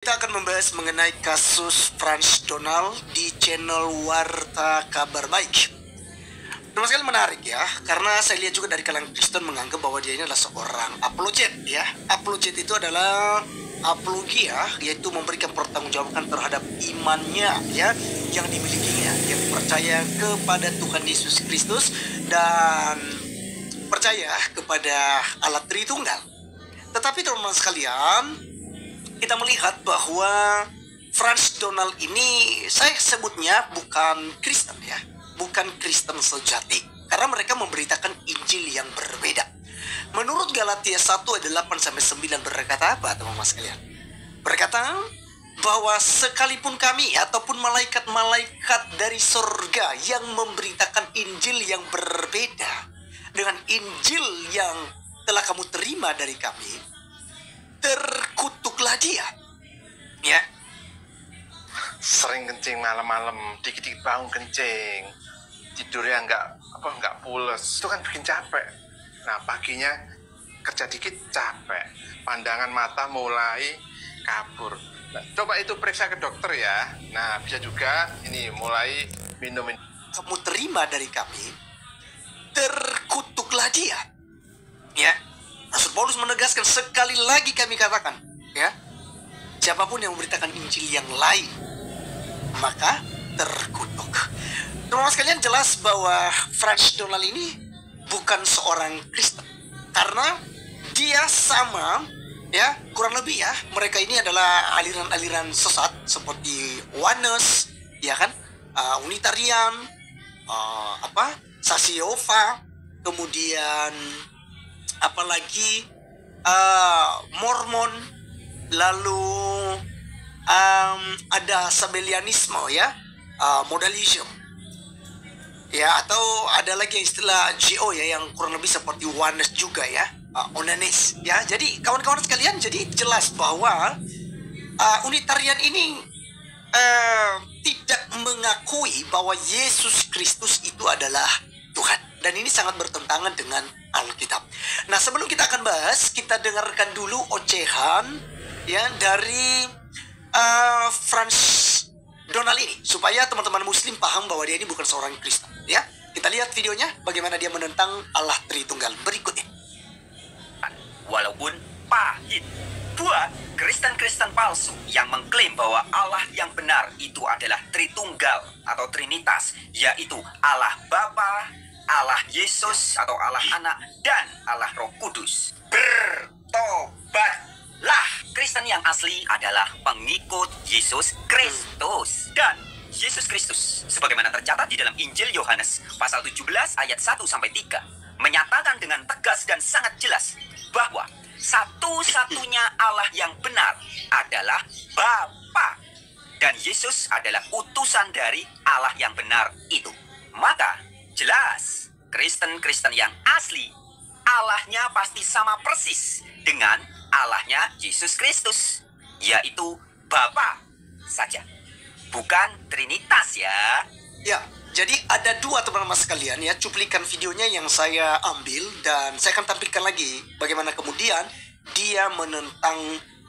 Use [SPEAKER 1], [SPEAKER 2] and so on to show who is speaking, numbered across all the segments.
[SPEAKER 1] Kita akan membahas mengenai kasus Frans Donal di channel Warta Kabar Baik. Nama sekali menarik ya, karena saya lihat juga dari kalangan Kristen menganggap bahwa dia ini adalah seorang apologet ya. Apologet itu adalah apologi ya, yaitu memberikan pertanggungjawaban terhadap imannya ya, yang dimilikinya, yang percaya kepada Tuhan Yesus Kristus dan percaya kepada Allah Tritunggal. Tetapi teman-teman sekalian, kita melihat bahwa Frans Donal ini saya sebutnya bukan Kristen ya, bukan Kristen sejati, karena mereka memberitakan Injil yang berbeda. Menurut Galatia 1 ayat 8-9 berkata apa teman-teman sekalian? Berkata bahwa sekalipun kami ataupun malaikat-malaikat dari surga yang memberitakan Injil yang berbeda dengan Injil yang telah kamu terima dari kami, terkutuklah dia ya.
[SPEAKER 2] Sering kencing malam-malam, dikit-dikit bangun kencing, tidurnya nggak pules, itu kan bikin capek. Nah paginya kerja dikit capek, pandangan mata mulai kabur. Nah, coba itu periksa ke dokter ya. Nah bisa juga ini mulai minum.
[SPEAKER 1] Kamu terima dari kami, terkutuklah dia ya. Rasul Paulus menegaskan, sekali lagi kami katakan ya, siapapun yang memberitakan Injil yang lain maka terkutuk. Teman-teman sekalian, jelas bahwa Frans Donal ini bukan seorang Kristen, karena dia sama ya, kurang lebih ya, mereka ini adalah aliran-aliran sesat seperti Oneness ya kan, Unitarian, Sasiova, kemudian apalagi Mormon, lalu ada Sabellianisme ya, Modalism ya, atau ada lagi yang istilah GO ya, yang kurang lebih seperti Oneness juga ya, Onanis ya. Jadi kawan-kawan sekalian, jadi jelas bahwa Unitarian ini tidak mengakui bahwa Yesus Kristus itu adalah Tuhan, dan ini sangat bertentangan dengan Alkitab. Nah, sebelum kita akan bahas, kita dengarkan dulu ocehan ya dari Frans Donal ini, supaya teman-teman Muslim paham bahwa dia ini bukan seorang Kristen ya. Kita lihat videonya bagaimana dia menentang Allah Tritunggal berikut ini.
[SPEAKER 3] Walaupun pahit buat Kristen-Kristen palsu yang mengklaim bahwa Allah yang benar itu adalah Tritunggal atau Trinitas, yaitu Allah Bapa, Allah Yesus atau Allah Anak, dan Allah Roh Kudus. Bertobatlah! Kristen yang asli adalah pengikut Yesus Kristus. Dan Yesus Kristus, sebagaimana tercatat di dalam Injil Yohanes pasal 17 ayat 1-3, menyatakan dengan tegas dan sangat jelas bahwa satu-satunya Allah yang benar adalah Bapa, dan Yesus adalah utusan dari Allah yang benar itu. Maka jelas Kristen-Kristen yang asli Allahnya pasti sama persis dengan Allahnya Yesus Kristus, yaitu Bapa saja, bukan Trinitas ya.
[SPEAKER 1] Ya, jadi ada dua teman-teman sekalian ya, cuplikan videonya yang saya ambil, dan saya akan tampilkan lagi bagaimana kemudian dia menentang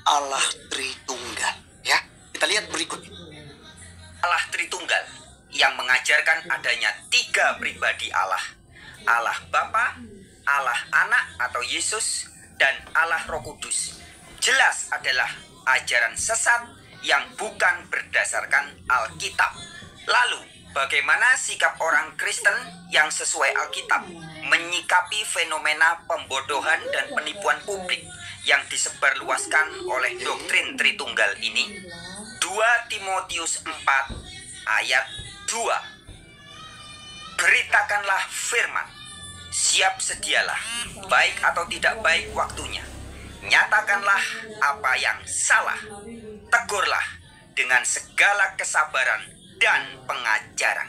[SPEAKER 1] Allah Tritunggal ya. Kita lihat berikut.
[SPEAKER 3] Allah Tritunggal yang mengajarkan adanya 3 pribadi Allah. Allah Bapa, Allah Anak atau Yesus, dan Allah Roh Kudus. Jelas adalah ajaran sesat yang bukan berdasarkan Alkitab. Lalu, bagaimana sikap orang Kristen yang sesuai Alkitab menyikapi fenomena pembodohan dan penipuan publik yang disebarluaskan oleh doktrin Tritunggal ini? 2 Timotius 4 ayat 2. Beritakanlah firman, siap sedialah, baik atau tidak baik waktunya. Nyatakanlah apa yang salah, tegurlah dengan segala kesabaran dan pengajaran.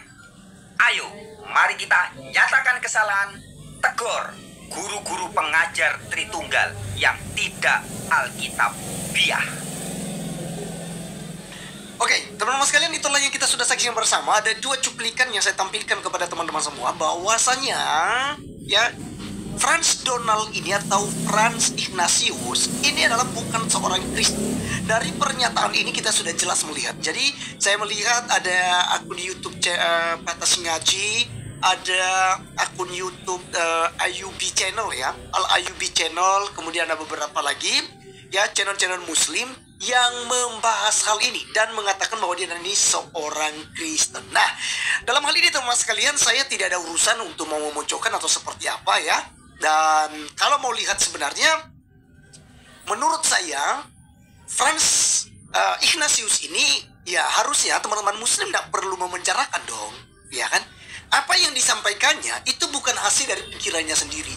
[SPEAKER 3] Ayo, mari kita nyatakan kesalahan, tegur guru-guru pengajar Tritunggal yang tidak Alkitabiah.
[SPEAKER 1] Oke, teman-teman sekalian, itulah yang kita sudah saksikan bersama. Ada 2 cuplikan yang saya tampilkan kepada teman-teman semua, bahwasanya ya, Frans Donal ini atau Frans Ignatius ini adalah bukan seorang Kristen. Dari pernyataan ini kita sudah jelas melihat. Jadi saya melihat ada akun YouTube Batas Ngaji, ada akun YouTube Ayubi Channel ya, Al Ayubi Channel, kemudian ada beberapa lagi ya channel-channel Muslim yang membahas hal ini dan mengatakan bahwa dia ini seorang Kristen. Nah, dalam hal ini teman-teman sekalian, saya tidak ada urusan untuk mau memunculkan atau seperti apa ya. Dan kalau mau lihat sebenarnya, menurut saya Franz Ignatius ini ya harusnya teman-teman Muslim tidak perlu memenjarakan dong, ya kan? Apa yang disampaikannya itu bukan hasil dari pikirannya sendiri,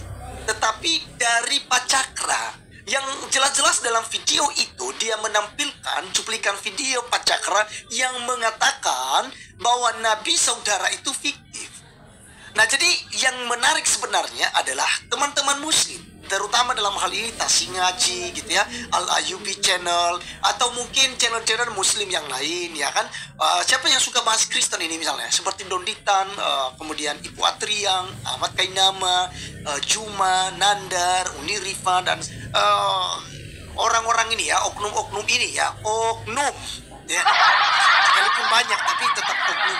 [SPEAKER 1] tetapi dari Pak Cakra. Yang jelas-jelas dalam video itu dia menampilkan cuplikan video Pak Cakra yang mengatakan bahwa Nabi saudara itu fiktif. Nah, jadi yang menarik sebenarnya adalah teman-teman Muslim, terutama dalam hal ini Tasing Ngaji gitu ya, Al Ayubi Channel, atau mungkin channel-channel Muslim yang lain ya kan. Siapa yang suka bahas Kristen ini misalnya, seperti Donditan, kemudian Ibu Atriang, Ahmad Kainama, Juma, Nandar, Uni Rifa, dan orang-orang ini ya, oknum-oknum ini ya, oknum ya, sekalipun banyak tapi tetap oknum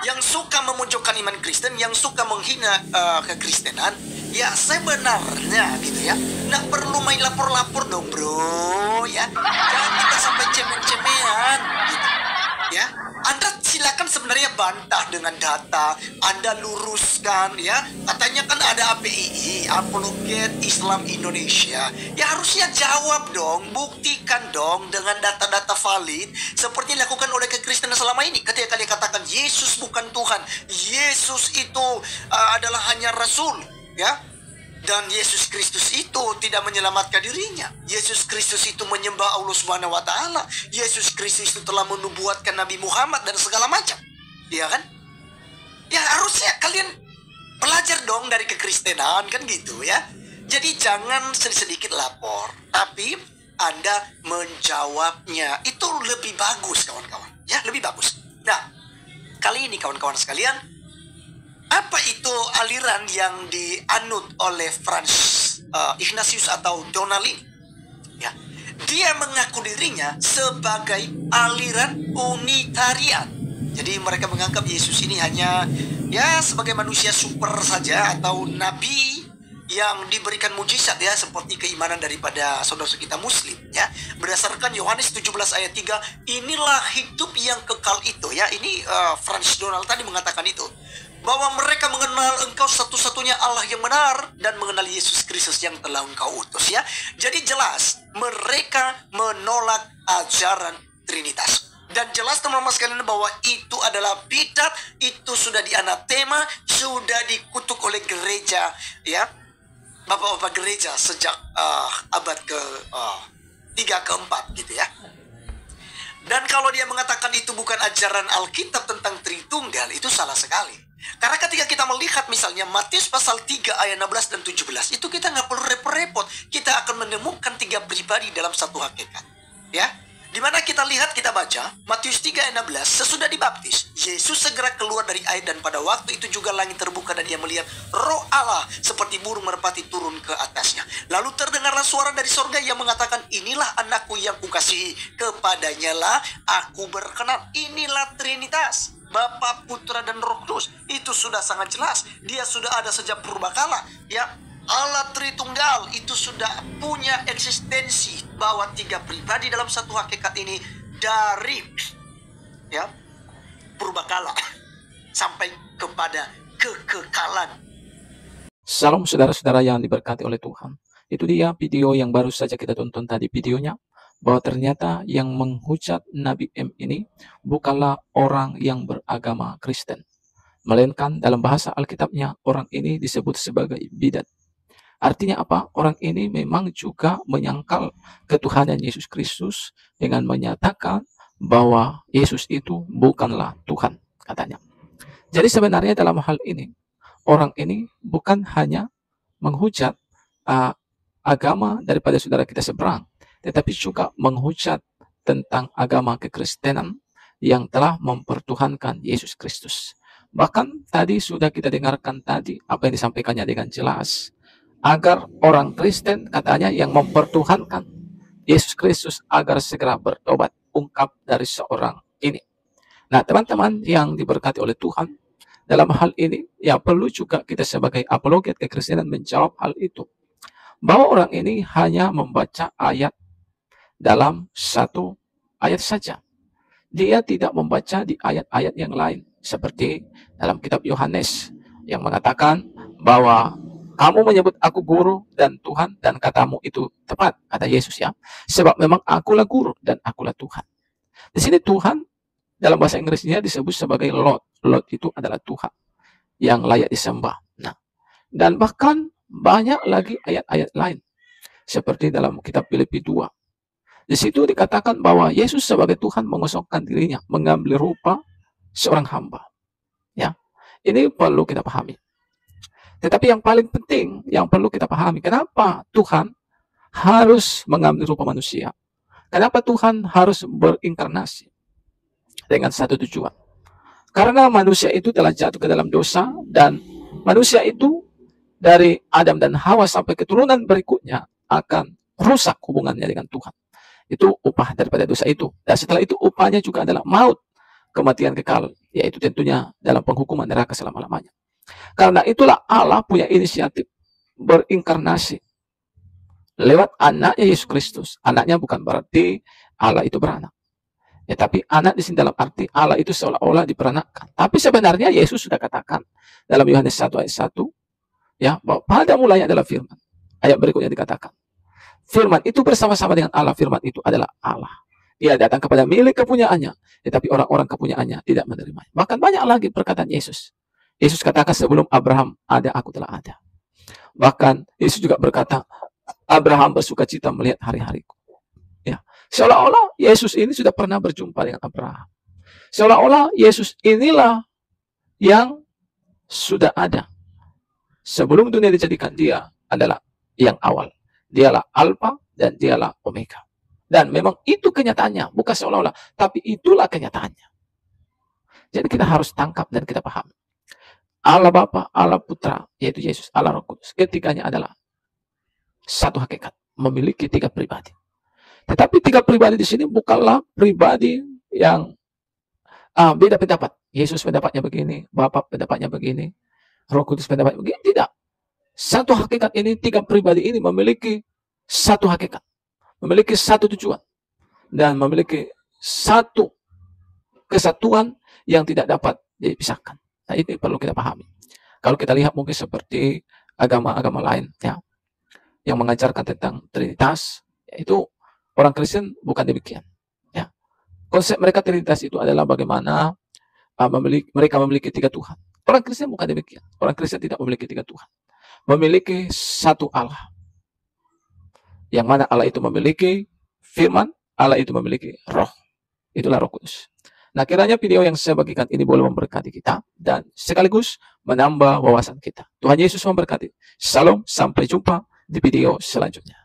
[SPEAKER 1] yang suka memunculkan iman Kristen, yang suka menghina kekristenan. Ya sebenarnya gitu ya, nggak perlu main lapor-lapor dong bro ya, jangan kita sampai cemen-cemean gitu ya. Anda silakan sebenarnya bantah dengan data, Anda luruskan ya. Katanya kan ada APII, Apologet Islam Indonesia. Ya harusnya jawab dong, buktikan dong dengan data-data valid seperti dilakukan oleh kekristenan selama ini. Ketika kalian katakan Yesus bukan Tuhan, Yesus itu adalah hanya Rasul ya. Dan Yesus Kristus itu tidak menyelamatkan dirinya. Yesus Kristus itu menyembah Allah Subhanahu wa taala. Yesus Kristus itu telah menubuatkan Nabi Muhammad dan segala macam. Ya kan? Ya harusnya kalian belajar dong dari kekristenan kan gitu ya. Jadi jangan sedikit lapor, tapi Anda menjawabnya itu lebih bagus kawan-kawan. Ya, lebih bagus. Nah, kali ini kawan-kawan sekalian, apa itu aliran yang dianut oleh Franz Ignatius atau Donald ini? Ya, dia mengaku dirinya sebagai aliran Unitarian. Jadi mereka menganggap Yesus ini hanya ya sebagai manusia super saja atau nabi yang diberikan mujizat ya, seperti keimanan daripada saudara kita Muslim ya. Berdasarkan Yohanes 17 ayat 3, inilah hidup yang kekal itu ya. Ini Franz Donald tadi mengatakan itu, bahwa mereka mengenal engkau satu-satunya Allah yang benar dan mengenal Yesus Kristus yang telah engkau utus ya. Jadi jelas mereka menolak ajaran Trinitas. Dan jelas teman-teman sekalian bahwa itu adalah bidat, itu sudah dianatema, sudah dikutuk oleh gereja ya, bapak-bapak gereja sejak abad ke-3 ke-4 gitu ya. Dan kalau dia mengatakan itu bukan ajaran Alkitab tentang Tritunggal, itu salah sekali. Karena ketika kita melihat misalnya Matius pasal 3 ayat 16 dan 17, itu kita nggak perlu repot-repot. Kita akan menemukan 3 pribadi dalam satu hakikat. Ya, dimana kita lihat, kita baca Matius 3 ayat 16, sesudah dibaptis, Yesus segera keluar dari air dan pada waktu itu juga langit terbuka dan dia melihat Roh Allah seperti burung merpati turun ke atasnya. Lalu terdengarlah suara dari sorga yang mengatakan, inilah anakku yang kukasihi, kepadanya lah aku berkenan. Inilah Trinitas, Bapa, Putra, dan Roh Kudus. Itu sudah sangat jelas. Dia sudah ada sejak purbakala ya. Allah Tritunggal itu sudah punya eksistensi, bahwa 3 pribadi dalam satu hakikat ini dari ya purbakala sampai kepada kekekalan.
[SPEAKER 4] Salam saudara-saudara yang diberkati oleh Tuhan. Itu dia video yang baru saja kita tonton tadi videonya, bahwa ternyata yang menghujat Nabi M ini bukanlah orang yang beragama Kristen, melainkan dalam bahasa Alkitabnya orang ini disebut sebagai bidat. Artinya apa? Orang ini memang juga menyangkal ketuhanan Yesus Kristus dengan menyatakan bahwa Yesus itu bukanlah Tuhan, katanya. Jadi sebenarnya dalam hal ini, orang ini bukan hanya menghujat agama daripada saudara kita seberang, tetapi juga menghujat tentang agama kekristenan yang telah mempertuhankan Yesus Kristus. Bahkan tadi sudah kita dengarkan tadi apa yang disampaikannya dengan jelas, agar orang Kristen katanya yang mempertuhankan Yesus Kristus agar segera bertobat, ungkap dari seorang ini. Nah, teman-teman yang diberkati oleh Tuhan, dalam hal ini, ya perlu juga kita sebagai apologet kekristenan menjawab hal itu. Bahwa orang ini hanya membaca ayat dalam satu ayat saja. Dia tidak membaca di ayat-ayat yang lain. Seperti dalam kitab Yohanes yang mengatakan bahwa kamu menyebut aku guru dan Tuhan, dan katamu itu tepat, kata Yesus ya. Sebab memang akulah guru dan akulah Tuhan. Di sini Tuhan dalam bahasa Inggrisnya disebut sebagai Lord. Lord itu adalah Tuhan yang layak disembah. Nah, dan bahkan banyak lagi ayat-ayat lain. Seperti dalam kitab Filipi 2. Di situ dikatakan bahwa Yesus sebagai Tuhan mengosongkan dirinya, mengambil rupa seorang hamba. Ya, ini perlu kita pahami. Tetapi yang paling penting, yang perlu kita pahami, kenapa Tuhan harus mengambil rupa manusia? Kenapa Tuhan harus berinkarnasi? Dengan satu tujuan. Karena manusia itu telah jatuh ke dalam dosa, dan manusia itu dari Adam dan Hawa sampai keturunan berikutnya akan rusak hubungannya dengan Tuhan. Itu upah daripada dosa itu. Dan setelah itu upahnya juga adalah maut, kematian kekal, yaitu tentunya dalam penghukuman neraka selama-lamanya. Karena itulah Allah punya inisiatif berinkarnasi lewat anaknya Yesus Kristus. Anaknya bukan berarti Allah itu beranak. Ya, tapi anak di sini dalam arti Allah itu seolah-olah diperanakkan. Tapi sebenarnya Yesus sudah katakan dalam Yohanes 1 ayat 1, ya, bahwa pada mulanya adalah firman. Ayat berikutnya dikatakan, firman itu bersama-sama dengan Allah, firman itu adalah Allah. Dia datang kepada milik kepunyaannya, tetapi orang-orang kepunyaannya tidak menerimanya. Bahkan banyak lagi perkataan Yesus. Yesus katakan sebelum Abraham ada, aku telah ada. Bahkan Yesus juga berkata, Abraham bersuka cita melihat hari-hariku. Ya, seolah-olah Yesus ini sudah pernah berjumpa dengan Abraham. Seolah-olah Yesus inilah yang sudah ada. Sebelum dunia dijadikan, dia adalah yang awal. Dialah Alfa dan dialah Omega. Dan memang itu kenyataannya, bukan seolah-olah, tapi itulah kenyataannya. Jadi kita harus tangkap dan kita pahami. Allah Bapa, Allah Putra, yaitu Yesus, Allah Roh Kudus. Ketiganya adalah satu hakikat, memiliki tiga pribadi. Tetapi tiga pribadi di sini bukanlah pribadi yang beda pendapat. Yesus pendapatnya begini, Bapa pendapatnya begini, Roh Kudus pendapatnya begini. Tidak. Satu hakikat ini, tiga pribadi ini memiliki satu hakikat, memiliki satu tujuan, dan memiliki satu kesatuan yang tidak dapat dipisahkan. Nah, ini perlu kita pahami. Kalau kita lihat mungkin seperti agama-agama lain, ya, yang mengajarkan tentang Trinitas, yaitu orang Kristen bukan demikian. Ya. Konsep mereka Trinitas itu adalah bagaimana mereka memiliki tiga Tuhan. Orang Kristen bukan demikian. Orang Kristen tidak memiliki tiga Tuhan. Memiliki satu Allah. Yang mana Allah itu memiliki firman, Allah itu memiliki roh. Itulah Roh Kudus. Nah, kiranya video yang saya bagikan ini boleh memberkati kita dan sekaligus menambah wawasan kita. Tuhan Yesus memberkati. Salam, sampai jumpa di video selanjutnya.